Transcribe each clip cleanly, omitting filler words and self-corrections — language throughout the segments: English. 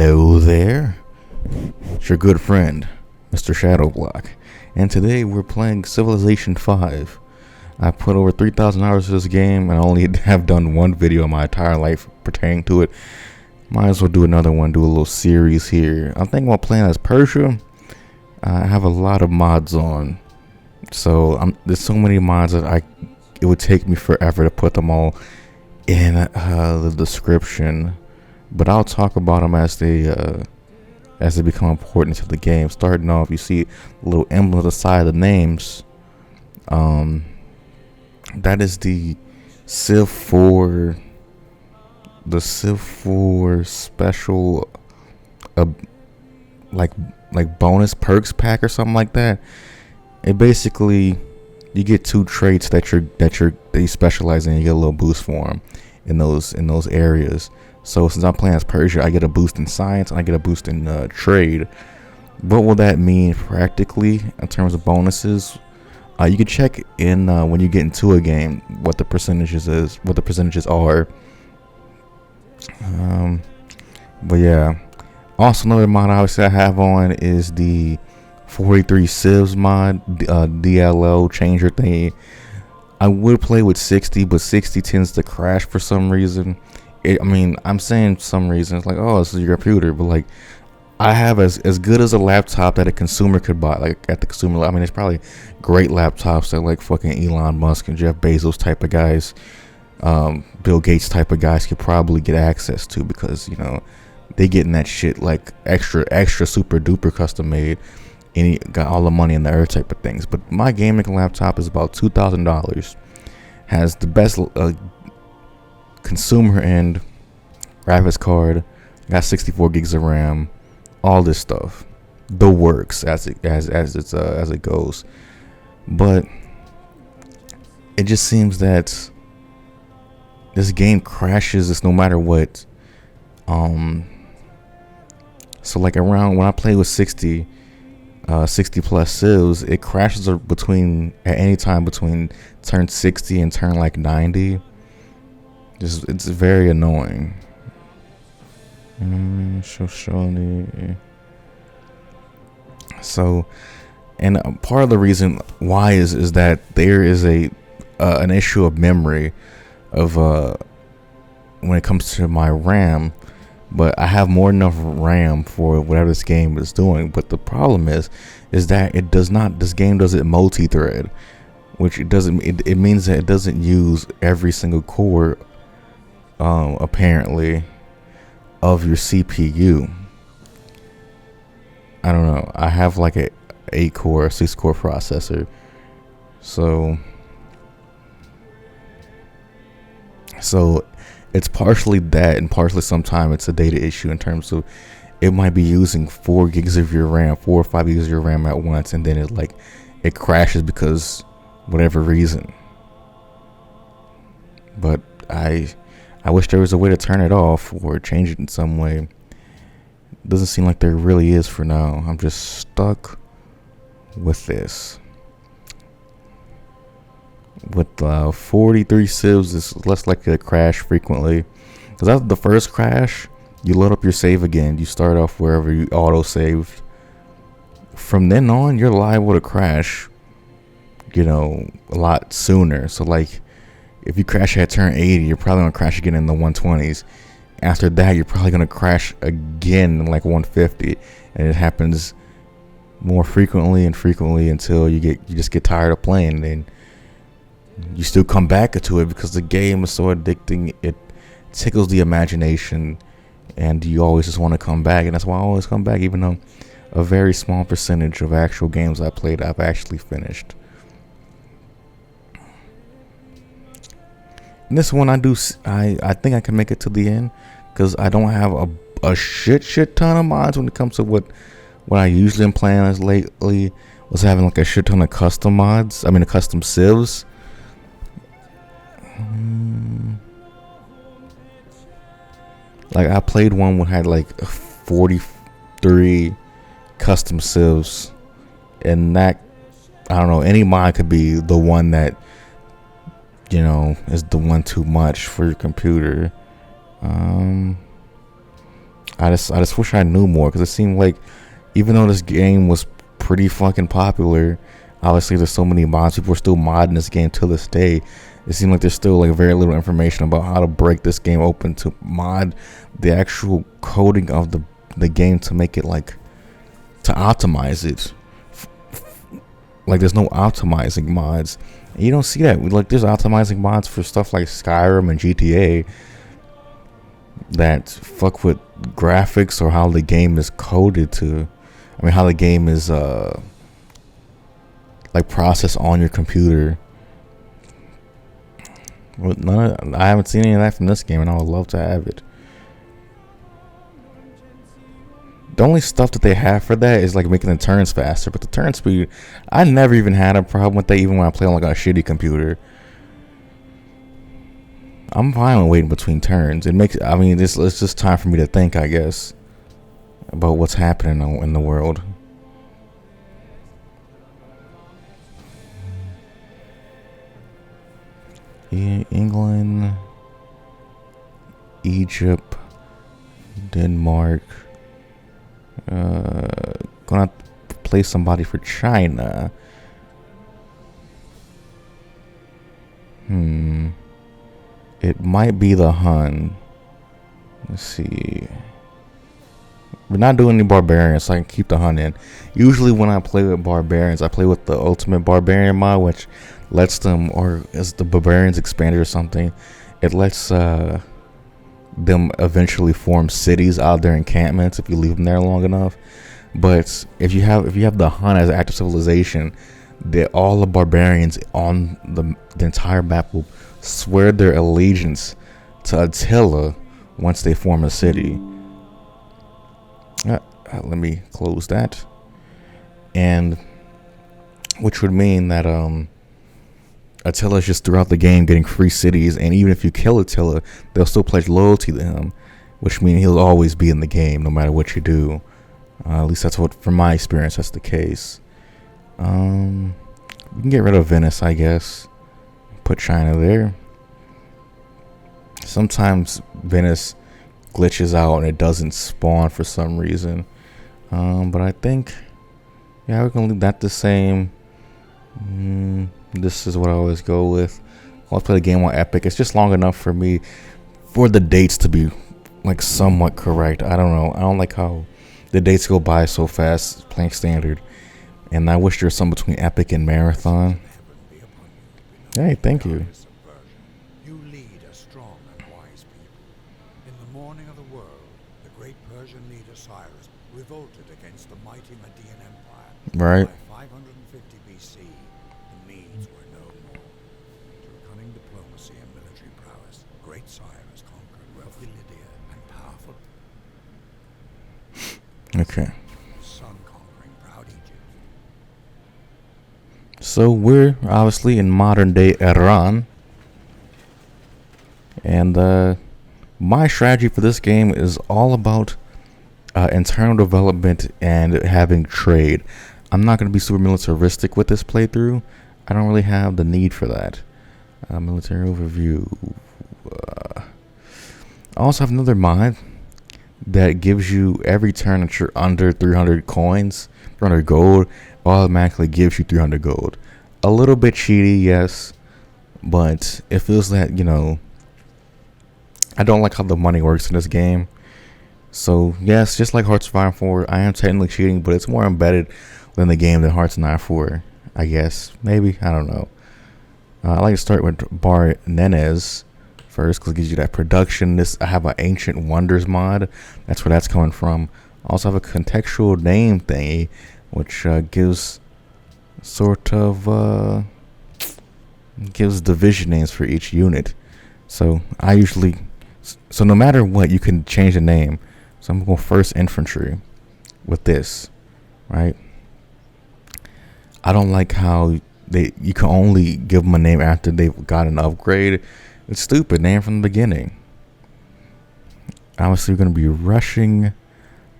Hello there. It's your good friend, Mr. Shadowblock. And today we're playing Civilization 5. I put over 3,000 hours to this game and I only have done one video in my entire life pertaining to it. Might as well do another one, do a little series here. I'm thinking about playing as Persia. I have a lot of mods on. So there's so many mods that it would take me forever to put them all in the description. But I'll talk about them as they become important to the game. Starting off, you see a little emblem on the side of the names. That is the Civ 4, Civ 4 special, like bonus perks pack or something like that. It basically, you get two traits that you specialize in. You get a little boost for them in those areas. So since I'm playing as Persia, I get a boost in science and I get a boost in trade. What will that mean practically in terms of bonuses? You can check in when you get into a game what the percentages are. But yeah. Also, another mod obviously I have on is the 43 Civs mod, DLO changer thing. I would play with 60, but 60 tends to crash for some reason. I'm saying some reason. It's like, oh, this is your computer, but like, I have as good as a laptop that a consumer could buy. Like at the consumer level, there's probably great laptops that like fucking Elon Musk and Jeff Bezos type of guys, Bill Gates type of guys could probably get access to, because they getting that shit like extra super duper custom made, and he got all the money in the earth type of things. But my gaming laptop is about $2,000, has the best consumer end graphics card, got 64 gigs of RAM, all this stuff, the works as it goes. But it just seems that this game crashes this no matter what. So like around when I play with 60 plus civs, it crashes at any time between turn 60 and turn like 90. It's very annoying. So, and part of the reason why is that there is an issue of memory of when it comes to my RAM. But I have more than enough RAM for whatever this game is doing. But the problem is that this game doesn't multi-thread, which it means that it doesn't use every single core apparently of your CPU. I don't know. I have like a 8-core, 6-core processor, so it's partially that, and partially sometimes it's a data issue in terms of it might be using 4 gigs of your RAM, 4 or 5 gigs of your RAM at once, and then it crashes because whatever reason. But I wish there was a way to turn it off or change it in some way. Doesn't seem like there really is for now. I'm just stuck with this. With 43 civs, it's less likely to crash frequently. Because after the first crash, you load up your save again. You start off wherever you auto-saved. From then on, you're liable to crash, a lot sooner. So like, if you crash at turn 80, you're probably going to crash again in the 120s. After that, you're probably going to crash again in like 150. And it happens more frequently until you just get tired of playing. And you still come back to it because the game is so addicting. It tickles the imagination. And you always just want to come back. And that's why I always come back, even though a very small percentage of actual games I played, I've actually finished. And this one I think I can make it to the end, because I don't have a shit ton of mods when it comes to what I usually am playing as lately. Was having like a shit ton of custom mods. Custom civs. Like I played one that had like 43 custom civs, and that, I don't know, any mod could be the one that is the one too much for your computer. I just wish I knew more, because it seemed like even though this game was pretty fucking popular, obviously there's so many mods. People are still modding this game to this day. It seemed like there's still like very little information about how to break this game open to mod the actual coding of the game to make it like to optimize it. Like there's no optimizing mods. And you don't see that. Like there's optimizing mods for stuff like Skyrim and GTA that fuck with graphics or how the game is coded to. I mean, how the game is like processed on your computer. Well, I haven't seen any of that from this game, and I would love to have it. The only stuff that they have for that is like making the turns faster, but the turn speed, I never even had a problem with that, even when I play on like a shitty computer. I'm fine with waiting between turns. It's just time for me to think, I guess, about what's happening in the world. England, Egypt, Denmark. Gonna play somebody for China. It might be the Hun. Let's see. We're not doing any barbarians, so I can keep the Hun in. Usually when I play with barbarians, I play with the ultimate barbarian mod, which lets them, or is the barbarians expanded or something, it lets them eventually form cities out of their encampments if you leave them there long enough. But if you have the Hun as an active civilization, all the barbarians on the entire map will swear their allegiance to Attila once they form a city. Let me close that. And which would mean that Attila is just throughout the game getting free cities, and even if you kill Attila, they'll still pledge loyalty to him, which means he'll always be in the game no matter what you do. At least that's what, from my experience, that's the case. We can get rid of Venice, I guess. Put China there. Sometimes Venice glitches out and it doesn't spawn for some reason. But I think, yeah, we can leave that the same. This is what I always go with. I'll play the game on Epic. It's just long enough for me for the dates to be like somewhat correct. I don't know. I don't like how the dates go by so fast playing standard. And I wish there was something between Epic and Marathon. Hey, thank you. You lead a strong and wise people. In the morning of the world, the great Persian leader Cyrus revolted against the mighty Median Empire. Right. By 550 BC, the Medes were no more. Through cunning diplomacy and military prowess, great Cyrus conquered wealthy Lydia and powerful. Okay. Son conquering proud Egypt. So we're obviously in modern day Iran. And my strategy for this game is all about internal development and having trade. I'm not going to be super militaristic with this playthrough. I don't really have the need for that. Military overview. I also have another mod that gives you every turn that you're under 300 coins, 300 gold, automatically gives you 300 gold. A little bit cheaty, yes, but it feels that, you know, I don't like how the money works in this game. So yes, just like Hearts of Iron 4, I am technically cheating, but it's more embedded than the game than Hearts of Iron 4, I guess. Maybe, I don't know. I like to start with Bar Nenez first, because it gives you that production. I have an Ancient Wonders mod. That's where that's coming from. I also have a contextual name thingy, which gives sort of gives division names for each unit. So so no matter what, you can change the name. So I'm going first infantry with this, right? I don't like how you can only give them a name after they've got an upgrade. It's stupid. Name from the beginning. Obviously, we're going to be rushing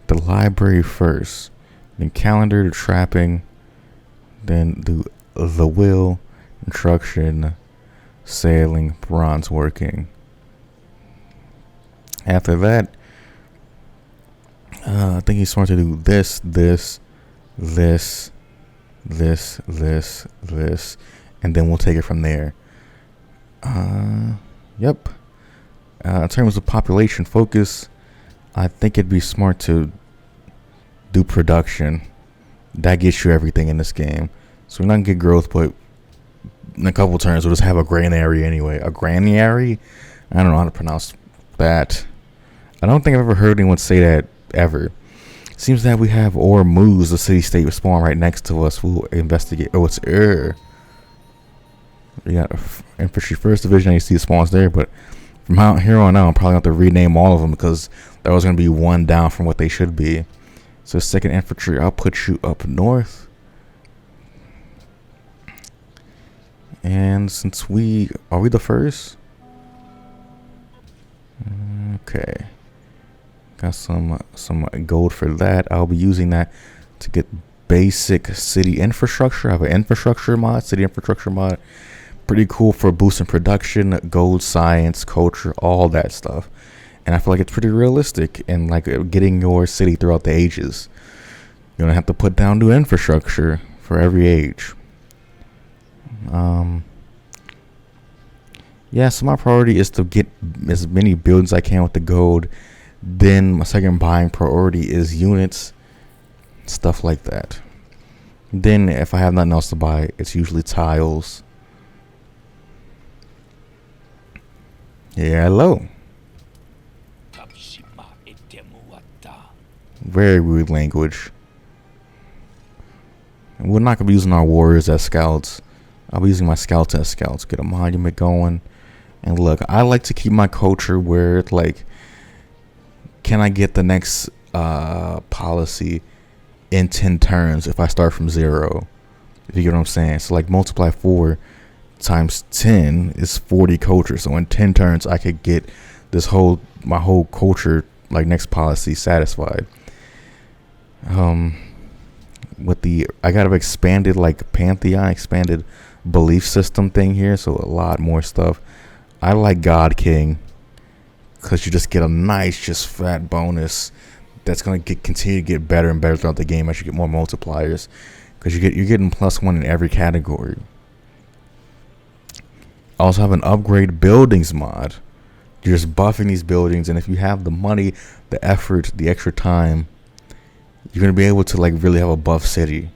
the library first, then calendar to trapping, then do the wheel, instruction, sailing, bronze working. After that, I think he's smart to do this, this, this, this, and then we'll take it from there. Yep. In terms of population focus, I think it'd be smart to do production. That gets you everything in this game. So we're not gonna get growth, but in a couple turns we'll just have a granary anyway. A granary? I don't know how to pronounce that. I don't think I've ever heard anyone say that ever. Seems that we have Ormuz, the city-state spawn right next to us. We'll investigate. Oh, it's We got infantry first division. You see the spawns there, but from here on out, I'm probably going to have to rename all of them because there was going to be one down from what they should be. So second infantry, I'll put you up north. And since are we the first? Okay. Got some gold for that. I'll be using that to get basic city infrastructure. I have an infrastructure mod, city infrastructure mod. Pretty cool for boosting production, gold, science, culture, all that stuff. And I feel like it's pretty realistic in like getting your city throughout the ages. You're gonna have to put down new infrastructure for every age. Yeah, so my priority is to get as many buildings as I can with the gold. Then my second buying priority is units, stuff like that. Then if I have nothing else to buy, it's usually tiles. Yeah, hello. Very rude language. And we're not going to be using our warriors as scouts. I'll be using my scouts as scouts. Get a monument going. And look, I like to keep my culture where it's like, can I get the next policy in 10 turns if I start from 0? If you get what I'm saying. So like multiply 4 times 10 is 40 culture. So in 10 turns I could get my whole culture, like next policy, satisfied. I got an expanded like pantheon, expanded belief system thing here, so a lot more stuff. I like God King because you just get a nice, just fat bonus that's gonna continue to get better and better throughout the game as you get more multipliers. Because you're getting +1 in every category. I also have an upgrade buildings mod. You're just buffing these buildings, and if you have the money, the effort, the extra time, you're gonna be able to like really have a buff city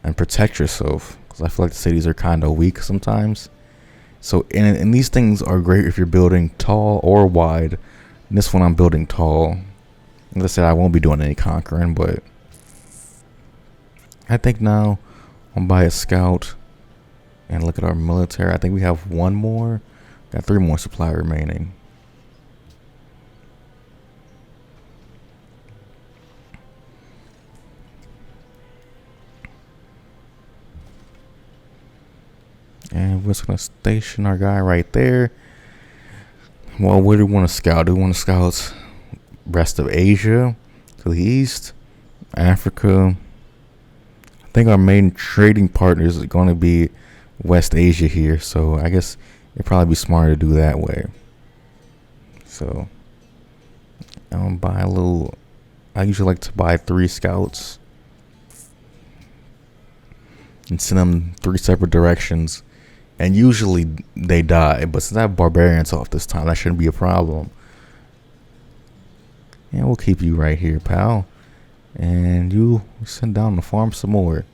and protect yourself. Because I feel like the cities are kind of weak sometimes. So and these things are great if you're building tall or wide. And this one I'm building tall. Like I said, I won't be doing any conquering, but I think now I'll buy a scout and look at our military. I think we have one more. Got 3 more supply remaining. And we're just going to station our guy right there. Well, where do we want to scout? Do we want to scout rest of Asia to the east? Africa? I think our main trading partners are going to be West Asia here. So I guess it'd probably be smarter to do that way. So I'm buy a little. I usually like to buy 3 scouts and send them 3 separate directions. And usually they die, but since I have barbarians off this time, that shouldn't be a problem. And we'll keep you right here, pal. And you send down to farm some more.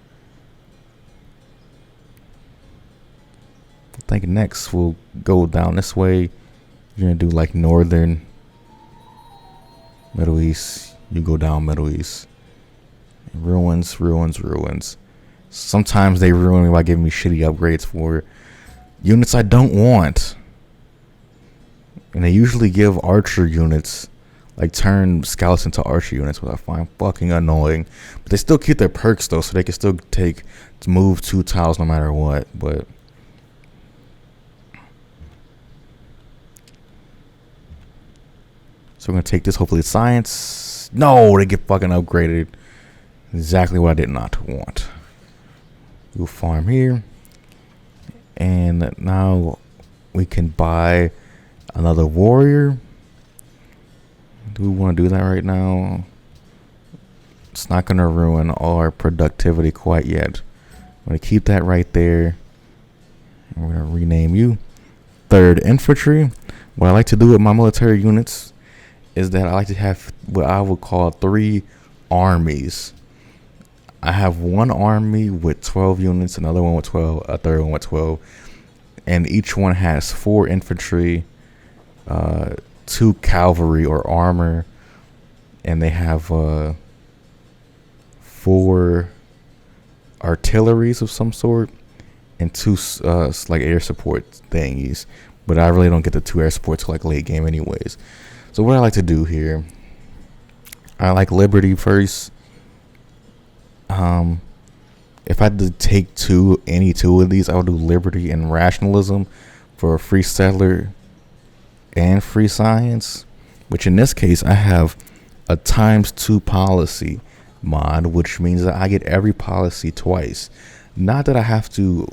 I think next we'll go down this way. You're gonna do like northern, Middle East. You go down Middle East. Ruins, ruins, ruins. Sometimes they ruin me by giving me shitty upgrades for units I don't want. And they usually give archer units, like turn scouts into archer units, which I find fucking annoying. But they still keep their perks though, so they can still move 2 tiles no matter what. But so we're gonna take this. Hopefully it's science. No, they get fucking upgraded. Exactly what I did not want. We'll farm here. And now we can buy another warrior. Do we want to do that right now? It's not gonna ruin our productivity quite yet. I'm gonna keep that right there. I'm gonna rename you 3rd Infantry. What I like to do with my military units is that I like to have what I would call 3 armies. I have one army with 12 units, another one with 12, a third one with 12, and each one has 4 infantry, 2 cavalry or armor, and they have 4 artilleries of some sort and 2 like air support thingies. But I really don't get the 2 air support till like late game anyways. So what I like to do here, I like Liberty first. If I had to take any 2 of these, I would do Liberty and Rationalism for Free Settler and Free Science, which in this case I have a ×2 policy mod, which means that I get every policy twice. Not that I have to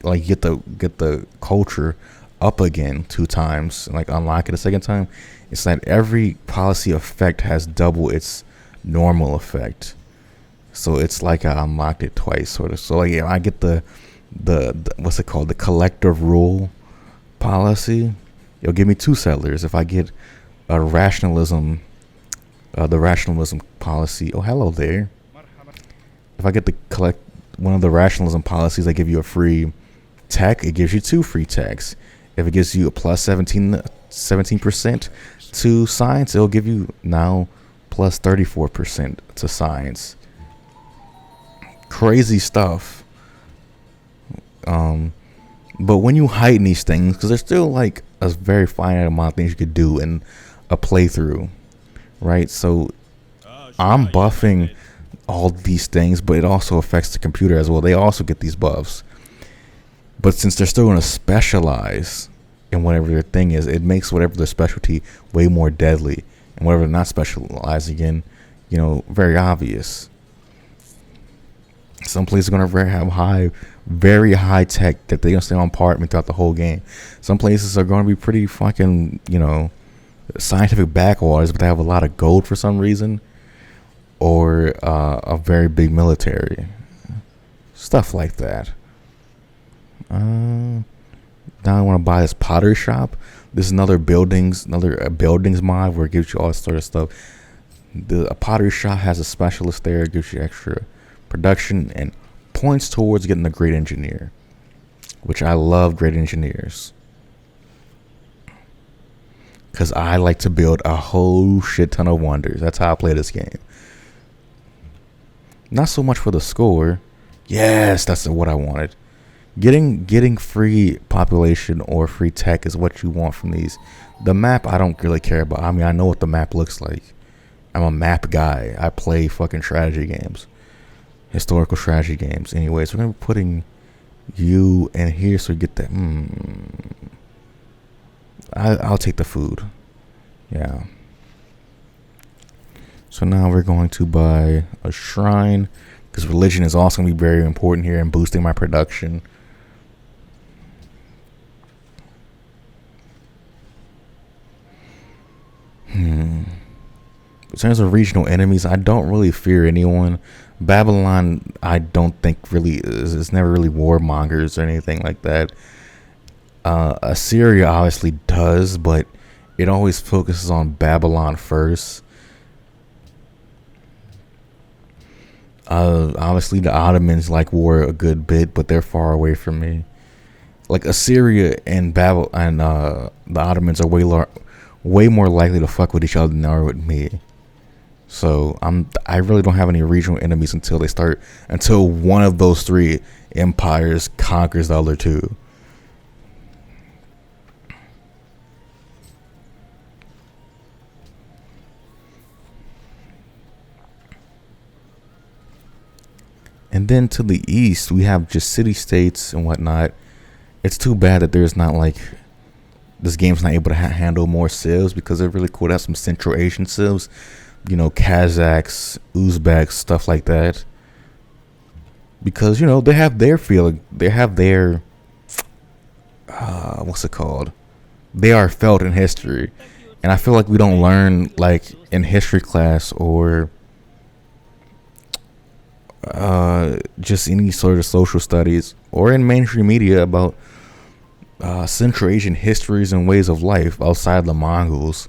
like get the culture up again 2 times and like unlock it a second time. It's that every policy effect has double its normal effect. So it's like I unlocked it twice, sort of. So like, yeah, I get the what's it called, the collective rule policy. It'll give me 2 settlers. If I get a rationalism, the rationalism policy. Oh, hello there. If I get one of the rationalism policies, I give you a free tech. It gives you 2 free techs. If it gives you a plus 17% to science, it'll give you now plus 34% to science. Crazy stuff. But when you heighten these things, because there's still like a very finite amount of things you could do in a playthrough, right? So I'm buffing all these things, but it also affects the computer as well. They also get these buffs. But since they're still going to specialize in whatever their thing is, it makes whatever their specialty way more deadly. And whatever they're not specializing in, very obvious. Some places are going to have very high tech that they're going to stay on par with throughout the whole game. Some places are going to be pretty fucking, scientific backwaters, but they have a lot of gold for some reason. Or a very big military. Stuff like that. Now I want to buy this pottery shop. This is another buildings mod where it gives you all this sort of stuff. A pottery shop has a specialist there. It gives you extra production and points towards getting a great engineer, which I love great engineers because I like to build a whole shit ton of wonders. That's how I play this game. Not so much for the score. Yes, that's what I wanted. Getting free population or free tech is what you want from these. The map I don't really care about. I mean, I know what the map looks like. I'm a map guy. I play fucking strategy games. Historical strategy games. Anyways, we're going to be putting you in here so you get that. I'll take the food. Yeah. So now we're going to buy a shrine because religion is also going to be very important here in boosting my production. In terms of regional enemies, I don't really fear anyone. Babylon, I don't think really is never really warmongers or anything like that. Assyria obviously does, but it always focuses on Babylon first. Obviously the Ottomans like war a good bit, but they're far away from me. Like Assyria and Babylon and the Ottomans are way more likely to fuck with each other than they are with me. So I really don't have any regional enemies until one of those 3 empires conquers the other 2. And then to the east, we have just city-states and whatnot. It's too bad that there's not like this game's not able to handle more civs because they're really cool to have some Central Asian civs, Kazakhs, Uzbeks, stuff like that. Because they have their feeling, they have their what's it called? They are felt in history, and I feel like we don't learn like in history class or just any sort of social studies or in mainstream media about Central Asian histories and ways of life outside the Mongols.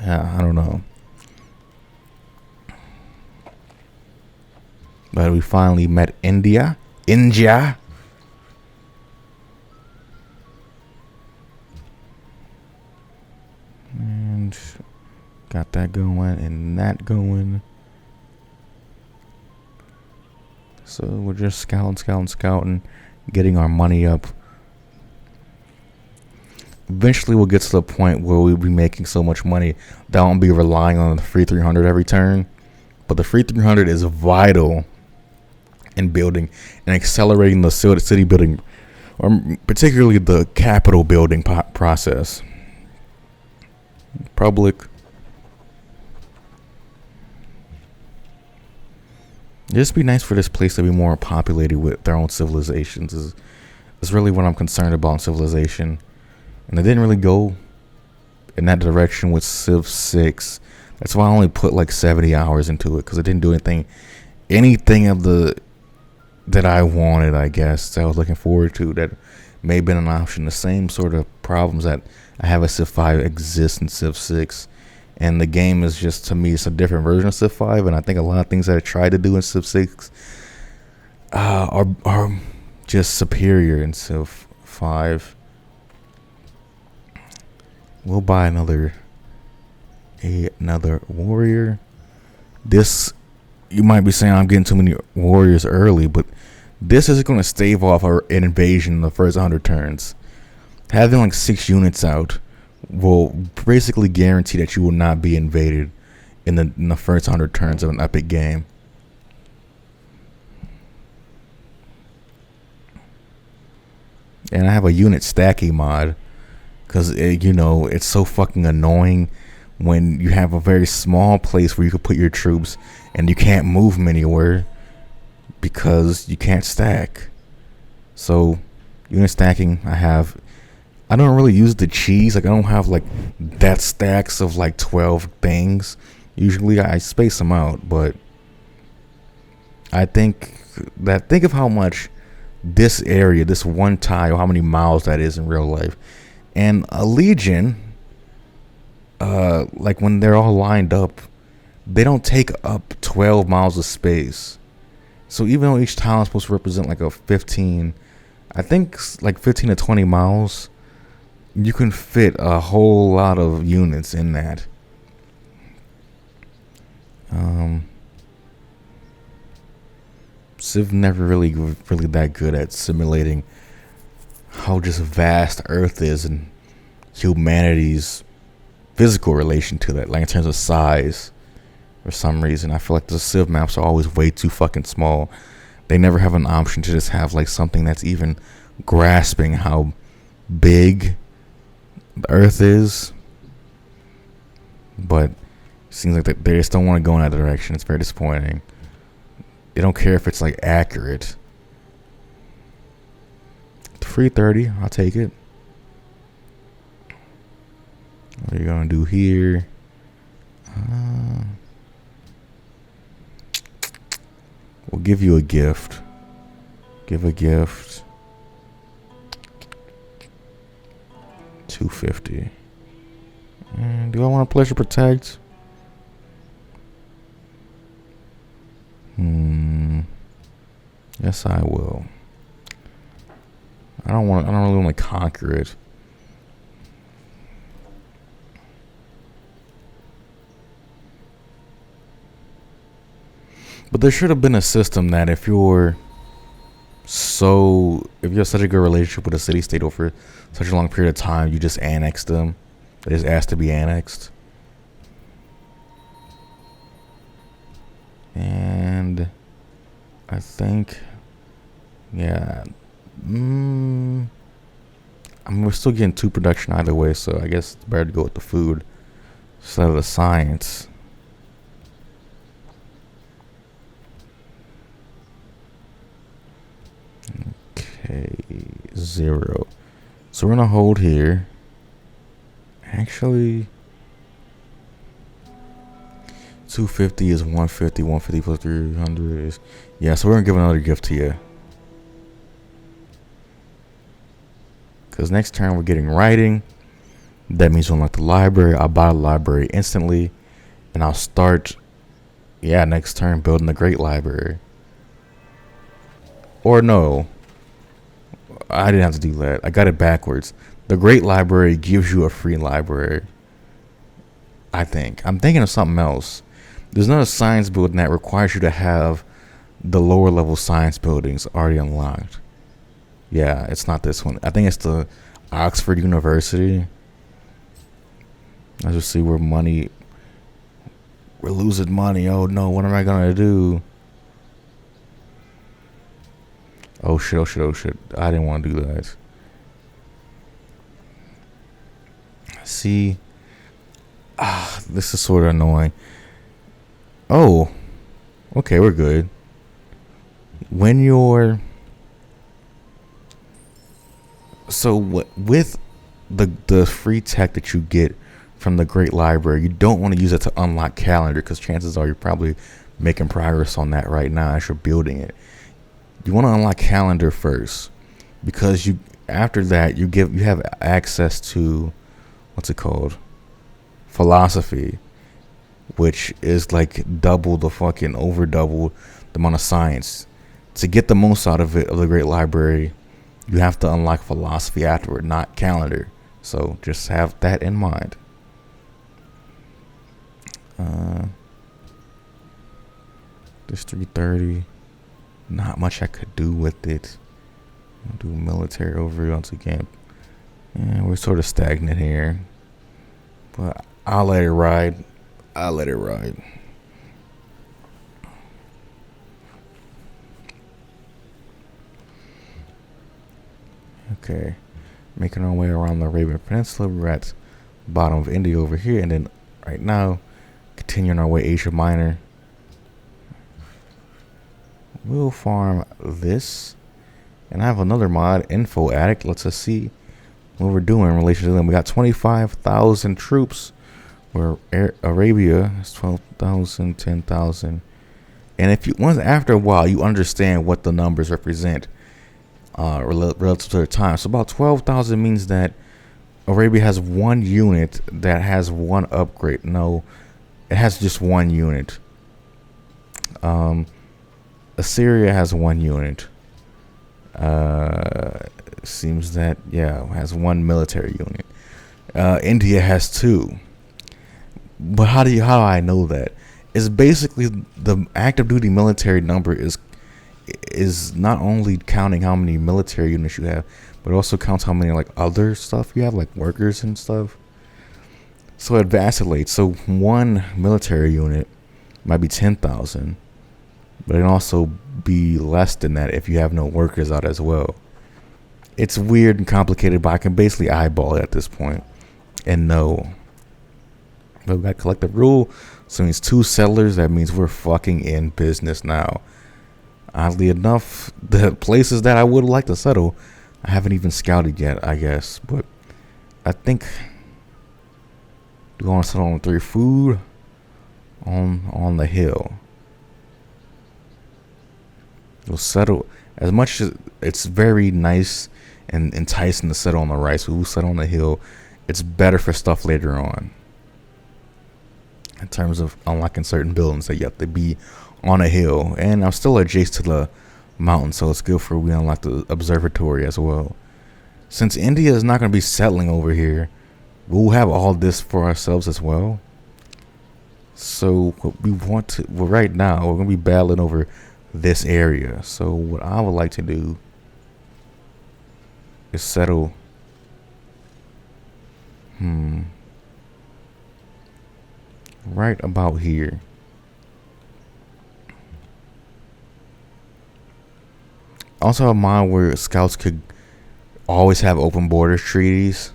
Yeah, I don't know. But we finally met India. India. And got that going and that going. So we're just scouting, getting our money up. Eventually we'll get to the point where we'll be making so much money that I won't be relying on the free 300 every turn. But the free 300 is vital in building and accelerating the city building, or particularly the capital building process. Public. It'd just be nice for this place to be more populated with their own civilizations. Is really what I'm concerned about in Civilization. And I didn't really go in that direction with Civ 6. That's why I only put like 70 hours into it, because I didn't do anything of the that I wanted, I guess, that I was looking forward to, that may have been an option. The same sort of problems that I have at Civ 5 exist in Civ 6. And the game is just, to me, it's a different version of Civ 5. And I think a lot of things that I tried to do in Civ 6 are just superior in Civ 5. We'll buy another warrior. This, you might be saying I'm getting too many warriors early, but this is going to stave off an invasion in the first 100 turns. Having like 6 units out will basically guarantee that you will not be invaded in the first 100 turns of an epic game. And I have a unit stacking mod, because it's so fucking annoying when you have a very small place where you could put your troops and you can't move them anywhere because you can't stack. So unit stacking, I don't really use the cheese. Like, I don't have like that stacks of like 12 things. Usually I space them out, but I think of how much this area, this one tile, how many miles that is in real life. And a legion, like when they're all lined up, they don't take up 12 miles of space. So even though each tile is supposed to represent like a 15, I think like 15 to 20 miles, you can fit a whole lot of units in that. Civ never really that good at simulating how just vast Earth is and humanity's physical relation to that, like in terms of size. For some reason, I feel like the Civ maps are always way too fucking small. They never have an option to just have like something that's even grasping how big the Earth is. But it seems like they just don't want to go in that direction. It's very disappointing. They don't care if it's like accurate. The free 30, I'll take it. What are you gonna do here? We'll give you a gift. Give a gift. 250. And do I want to pleasure protect? Yes, I will. I don't really want to conquer it. But there should have been a system that if you have such a good relationship with a city state over such a long period of time, you just annex them. They just asked to be annexed. And I think, yeah, we're still getting 2 production either way, so I guess it's better to go with the food instead of the science. Okay, 0. So we're gonna hold here. Actually, 250 is 150. 150 plus 300 is... Yeah, so we're going to give another gift to you. Because next turn we're getting writing. That means we unlock the library. I'll buy the library instantly. And I'll start... Yeah, next turn building the great library. Or no. I didn't have to do that. I got it backwards. The great library gives you a free library. I think. I'm thinking of something else. There's another science building that requires you to have the lower level science buildings already unlocked. Yeah, it's not this one. I think it's the Oxford University. Let's just see where money... We're losing money. Oh no, what am I gonna do? Oh shit, oh shit, oh shit. I didn't want to do that. See? This is sort of annoying. Oh. Okay, we're good. When you're... So with the free tech that you get from the Great Library, you don't want to use it to unlock calendar, because chances are you're probably making progress on that right now as you're building it. You want to unlock calendar first, because you after that you have access to, what's it called, philosophy, which is like double the fucking over double the amount of science. To get the most out of it, of the Great Library, you have to unlock philosophy afterward, not calendar. So just have that in mind. This 330. Not much I could do with it. I'll do military overview once again. Yeah, we're sort of stagnant here. But I'll let it ride. I'll let it ride. Okay. Making our way around the Arabian Peninsula. We're at the bottom of India over here. And then right now, continuing our way Asia Minor. We'll farm this. And I have another mod, Info Addict. Let's just see what we're doing in relation to them. We got 25,000 troops. Where Arabia is 12,000, 10,000. And if you after a while you understand what the numbers represent relative to their time. So about 12,000 means that Arabia has one unit that has one upgrade. No, it has just one unit. Assyria has one unit. Seems that, yeah, has one military unit. India has two. But how do I know that? It's basically the active duty military number is not only counting how many military units you have, but also counts how many like other stuff you have, like workers and stuff. So it vacillates. So one military unit might be 10,000, but it can also be less than that if you have no workers out as well. It's weird and complicated, but I can basically eyeball it at this point and know. But we got collective rule, so it means 2 settlers. That means we're fucking in business now. Oddly enough, the places that I would like to settle, I haven't even scouted yet, I guess. But I think we're going to settle on 3 food on the hill. We'll settle as much as it's very nice and enticing to settle on the rice. We'll settle on the hill. It's better for stuff later on. In terms of unlocking certain buildings that you have to be on a hill. And I'm still adjacent to the mountain, so it's good for we unlock the observatory as well. Since India is not going to be settling over here, we'll have all this for ourselves as well. So what we want to, well, right now, we're going to be battling over this area. So what I would like to do is settle right about here. Also a mod where scouts could always have open borders treaties.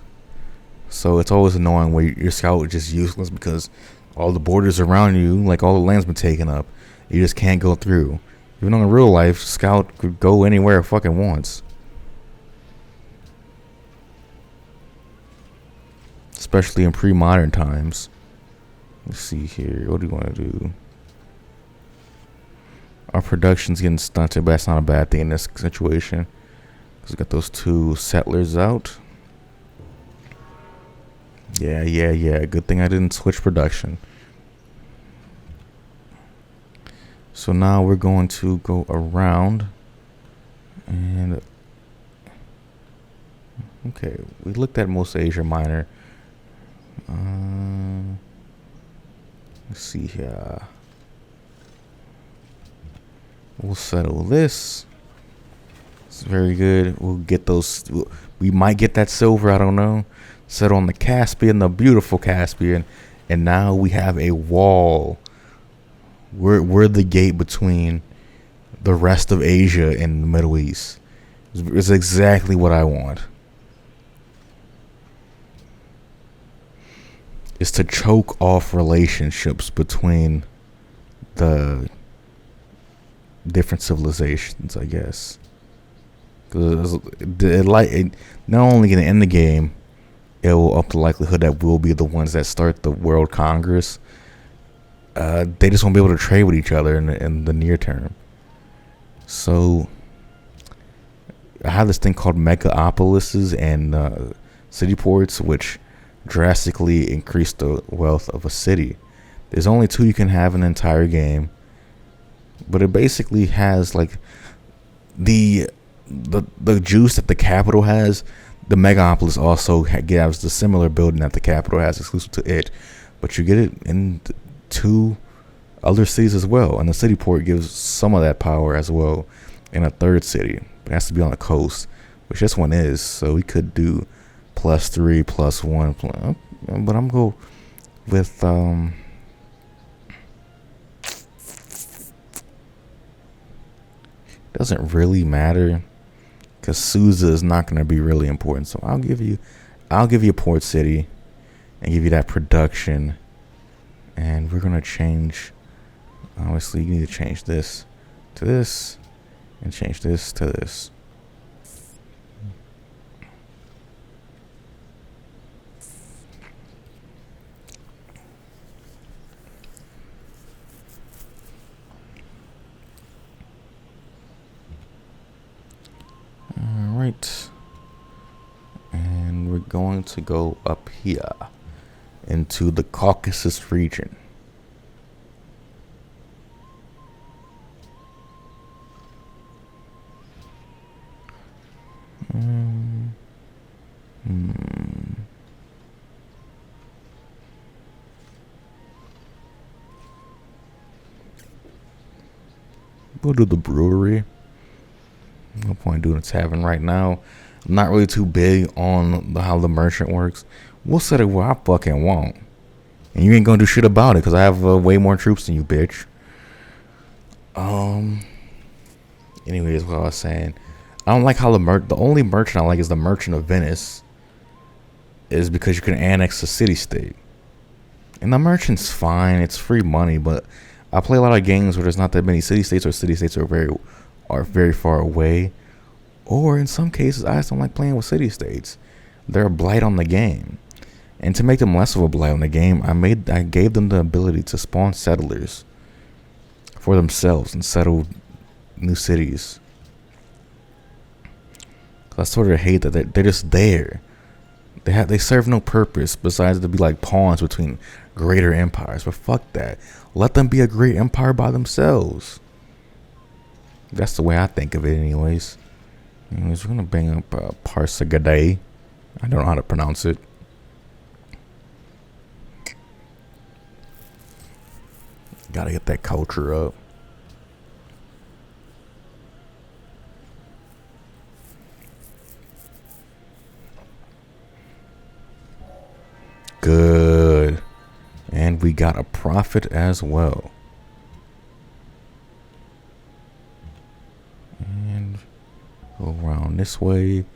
So it's always annoying where your scout is just useless because all the borders around you, like all the land's been taken up. You just can't go through. Even though in real life, scout could go anywhere it fucking wants. Especially in pre-modern times. Let's see here. What do you want to do? Our production's getting stunted, but that's not a bad thing in this situation. Because we got those 2 settlers out. Yeah. Good thing I didn't switch production. So now we're going to go around. And okay, we looked at most Asia Minor. Let's see here. We'll settle this. It's very good. We'll get those. We might get that silver. I don't know. Settle on the Caspian, the beautiful Caspian, and now we have a wall. We're the gate between the rest of Asia and the Middle East. It's exactly what I want. Is to choke off relationships between the different civilizations, I guess. Because not only gonna end the game, it will up the likelihood that we'll be the ones that start the World Congress. They just won't be able to trade with each other in the near term. So I have this thing called megapolises and city ports, which drastically increase the wealth of a city. There's only 2 you can have in the entire game, but it basically has like the juice that the capital has. The megapolis also gives the similar building that the capital has exclusive to it, but you get it in 2 other cities as well, and the city port gives some of that power as well in a 3rd city. It has to be on the coast, which this one is, so we could do +3, +1, but I'm go with doesn't really matter because Susa is not going to be really important. So I'll give you Port City and give you that production, and we're gonna change. Obviously, you need to change this to this and change this to this. Alright, and we're going to go up here into the Caucasus region. We'll do the brewery. No point doing a tavern right now. I'm not really too big on how the merchant works. We'll set it where I fucking want, and you ain't gonna do shit about it because I have way more troops than you, bitch. Anyways, what I was saying, I don't like how the only merchant I like is the Merchant of Venice, is because you can annex a city-state, and the merchant's fine. It's free money, but I play a lot of games where there's not that many city-states, or city-states are very far away, or in some cases I just don't like playing with city-states. They're a blight on the game, and to make them less of a blight on the game, I gave them the ability to spawn settlers for themselves and settle new cities. I sort of hate that they're just there. They serve no purpose besides to be like pawns between greater empires. But fuck that. Let them be a great empire by themselves. That's the way I think of it, anyways. We're gonna bring up Parsagade. I don't know how to pronounce it. Gotta get that culture up. Good. And we got a profit as well. And go around this way.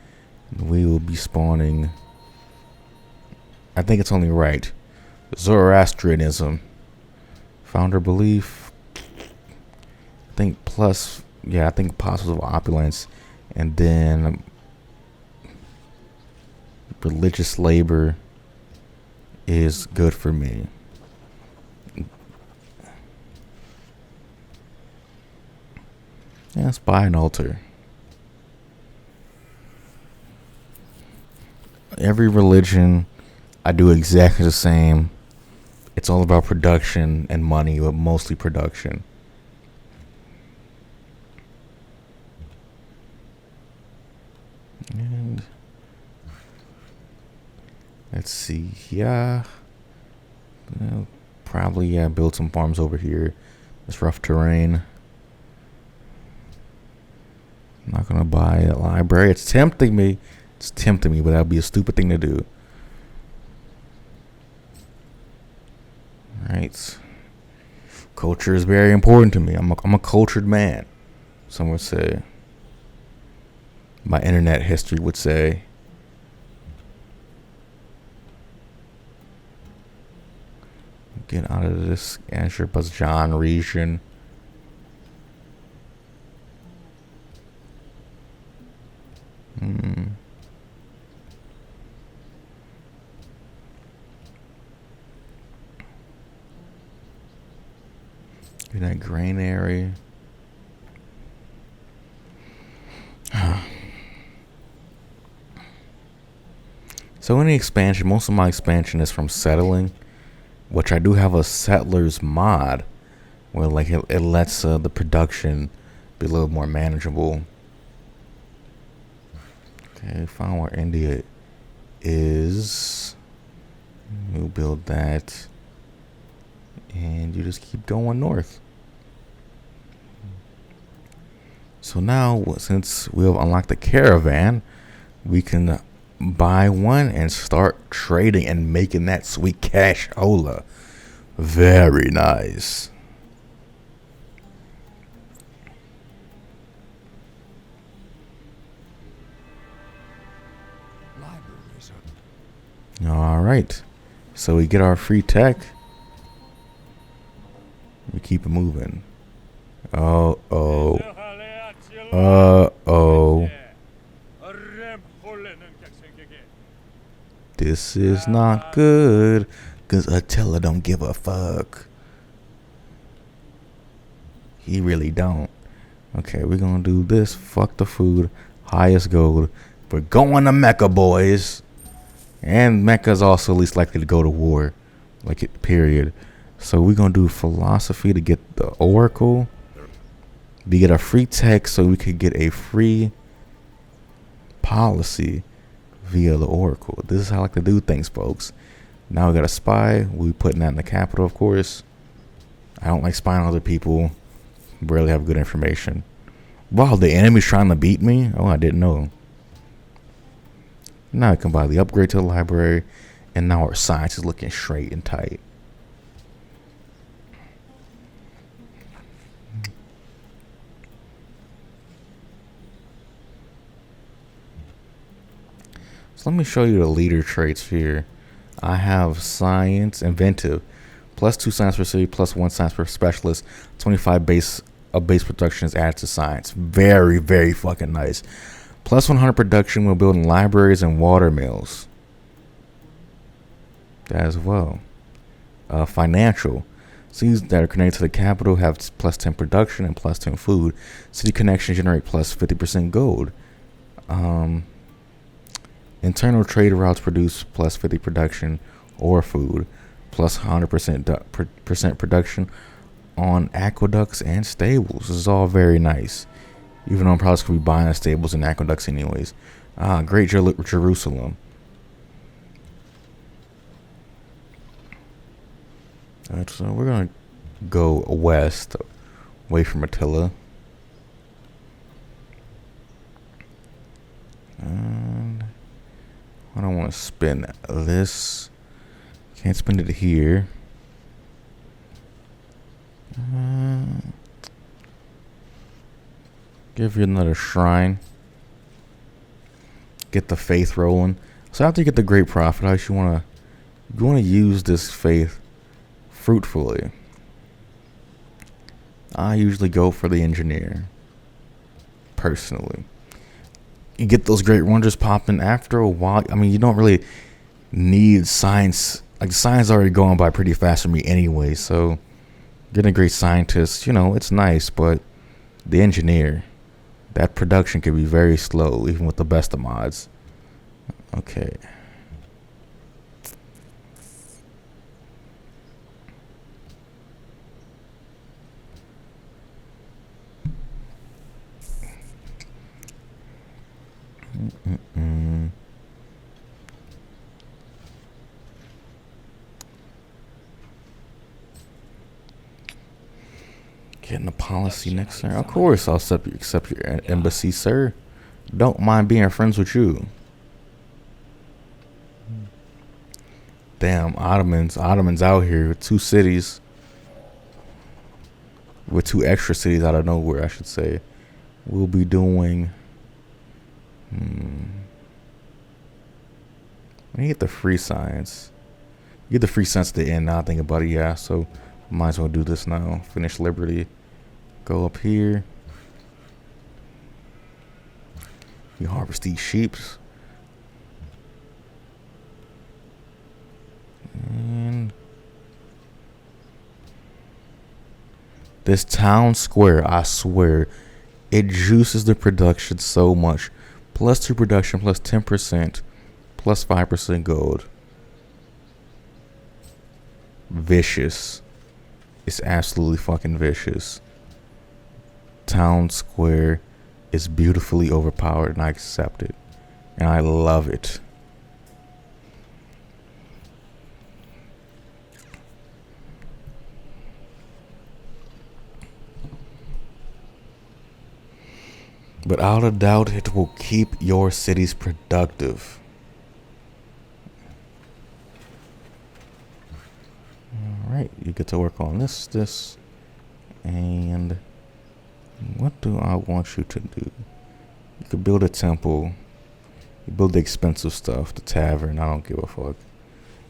We will be spawning. I think it's only right. Zoroastrianism. Founder belief. I think plus. Yeah, I think apostles of opulence. And then religious labor is good for me. Yeah, let's buy an altar. Every religion, I do exactly the same. It's all about production and money, but mostly production. And let's see. Yeah. Well, probably, yeah, build some farms over here. It's rough terrain. I'm not going to buy a library. It's tempting me. But that would be a stupid thing to do. Right. Culture is very important to me. I'm a cultured man, some would say. My internet history would say. Get out of this Azerbaijan region. In that grain area. So any expansion, most of my expansion is from settling, which I do have a settlers mod where like it lets the production be a little more manageable. Okay, find where India is. We'll build that. And you just keep going north. So now, since we have unlocked the caravan, we can buy one and start trading and making that sweet cash hola. Very nice. All right. So we get our free tech. We keep it moving. Uh-oh. This is not good, cause Attila don't give a fuck. He really don't. Okay, we're gonna do this. Fuck the food. Highest gold. We're going to Mecca, boys. And Mecca's also least likely to go to war. Like, period. So we're gonna do philosophy to get the oracle. We get a free text so we could get a free policy via the oracle. This is how I like to do things, folks. Now we got a spy. We putting that in the capital, of course. I don't like spying on other people. Barely have good information. Wow, the enemy's trying to beat me? Oh, I didn't know. Now I can buy the upgrade to the library. And now our science is looking straight and tight. So let me show you the leader traits here. I have science, inventive, +2 science per city, +1 science per specialist, 25 base production is added to science. Very, very fucking nice. +100 production when building libraries and water mills. That as well. Financial. Cities that are connected to the capital have +10 production and +10 food. City connections generate +50% gold. Internal trade routes produce +50 production or food, +100% production on aqueducts and stables. This is all very nice. Even though I'm probably going to be buying the stables and aqueducts anyways. Great Jerusalem. Alright, so we're going to go west, away from Attila. And I don't want to spin this. Can't spin it here. Give you another shrine. Get the faith rolling. So after you get the great prophet house, you want to use this faith fruitfully. I usually go for the engineer. Personally. You get those great wonders popping after a while. I mean, you don't really need science. Like, science is already going by pretty fast for me anyway. So, getting a great scientist, it's nice. But The engineer. That production could be very slow, even with the best of mods. Okay. Getting a policy next, sir. Of course, I'll accept your embassy, sir. Don't mind being friends with you. Damn, Ottomans out here with 2 cities. With 2 extra cities out of nowhere, I should say. We'll be doing... When you get the free science. You get the free science at the end, now I think about it, yeah. So, might as well do this now. Finish Liberty. Go up here. You harvest these sheeps. And this town square, I swear, it juices the production so much. +2 production, plus 10%, plus 5% gold. Vicious. It's absolutely fucking vicious. Town square is beautifully overpowered, and I accept it. And I love it. But without a doubt, it will keep your cities productive. Alright, you get to work on this, and what do I want you to do? You could build a temple. You build the expensive stuff, the tavern, I don't give a fuck.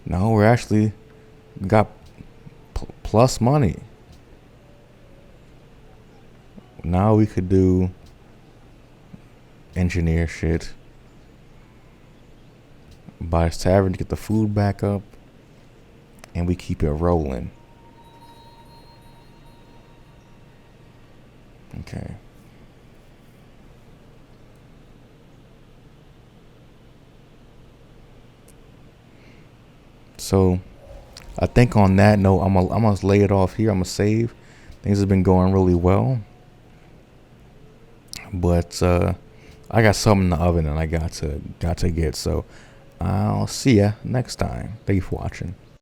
No, we're actually got plus money. Now we could do engineer shit. Buy a tavern to get the food back up. And we keep it rolling. Okay. So, I think on that note, I'm gonna lay it off here. I'm gonna save. Things have been going really well. But I got something in the oven and I got to get. So I'll see ya next time. Thank you for watching.